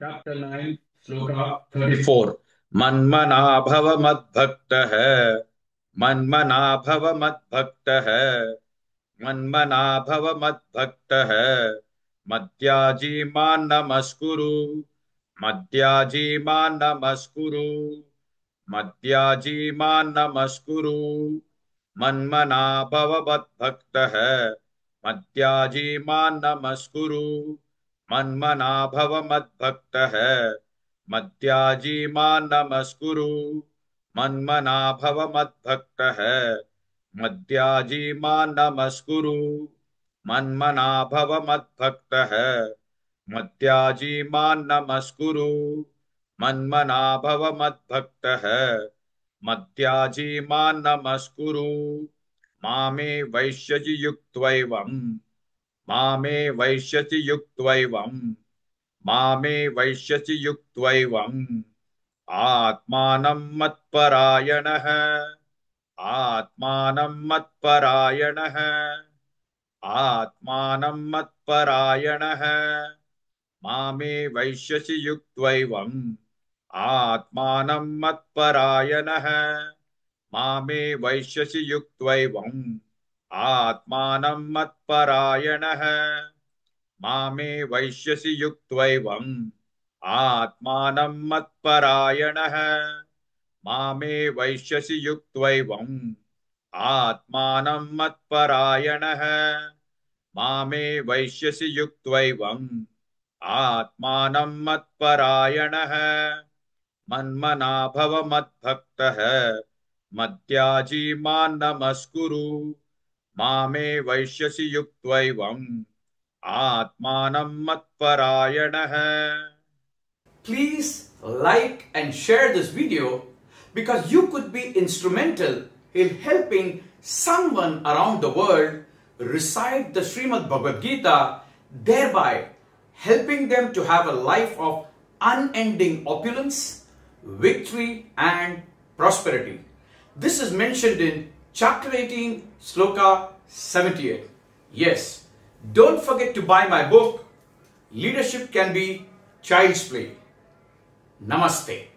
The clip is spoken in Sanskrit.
Chapter 9, Sloka 34. Manmana bhava madbhaktah. Manmana bhava madbhaktah. Manmana bhava madbhaktah. Madhyaji man namaskuru. Madhyaji man namaskuru. Madhyaji man namaskuru. Manmana bhava madbhaktah. Madhyaji man namaskuru. मन्मना भव मद्भक्तः मद्याजी मां नमस्कुरु मन्मना भव मद्भक्तः मद्याजी मां नमस्कुरु मन्मना भव मद्भक्तः मद्याजी मां नमस्कुरु मन्मना भव मद्भक्तः मद्याजी मां नमस्कुरु मामे वैश्यसि युक्त्वैवम् मामे वैश्यसि युक्त्वैवम् मामे वैश्यसि युक्त्वैवम् आत्मानं मत्परायणः आत्मानं मत्परायणः आत्मानं मत्परायणः मामे वैश्यसि युक्त्वैवम् आत्मानं मत्परायणः मामे वैश्यसि युक्त्वैवम् आत्मानं मत्परायणः मामे वैश्यसि युक्त्वैवम् आत्मानं मत्परायणः मामे वैश्यसि युक्त्वैवम् आत्मानं मत्परायणः मामे वैश्यसि युक्त्वैवम् आत्मानं मत्परायणः मन्मना भव मद्भक्तः मद्याजी मां नमस्कुरु मामे वैश्यसि युक्त्वैवम् आत्मानं मत्परायणः. Please like and share this video because you could be instrumental in helping someone around the world recite the Srimad Bhagavad Gita, thereby helping them to have a life of unending opulence, victory and prosperity. This is mentioned in chapter 18, Sloka 78. Yes, don't forget to buy my book, Leadership Can Be Child's Play. Namaste.